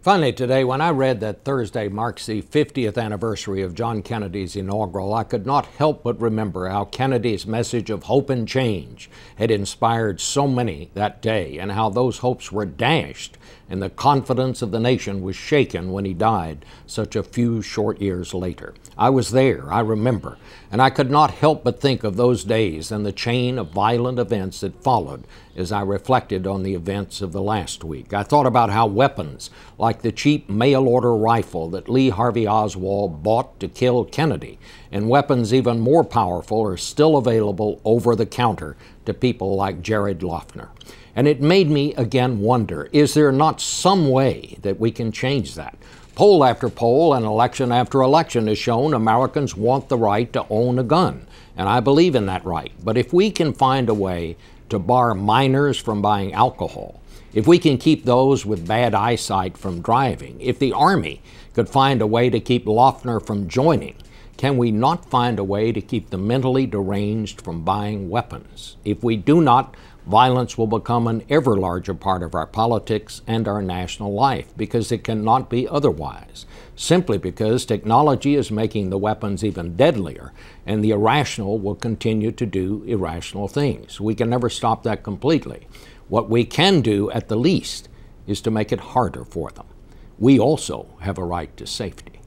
Finally, today, when I read that Thursday marks the 50th anniversary of John Kennedy's inaugural, I could not help but remember how Kennedy's message of hope and change had inspired so many that day, and how those hopes were dashed and the confidence of the nation was shaken when he died such a few short years later. I was there, I remember, and I could not help but think of those days and the chain of violent events that followed as I reflected on the events of the last week. I thought about how weapons like the cheap mail-order rifle that Lee Harvey Oswald bought to kill Kennedy, and weapons even more powerful, are still available over the counter to people like Jared Loughner. And it made me again wonder, is there not some way that we can change that? Poll after poll and election after election has shown Americans want the right to own a gun, and I believe in that right. But if we can find a way to bar minors from buying alcohol, if we can keep those with bad eyesight from driving, if the Army could find a way to keep Loughner from joining, can we not find a way to keep the mentally deranged from buying weapons? If we do not, violence will become an ever larger part of our politics and our national life, because it cannot be otherwise, simply because technology is making the weapons even deadlier, and the irrational will continue to do irrational things. We can never stop that completely. What we can do, at the least, is to make it harder for them. We also have a right to safety.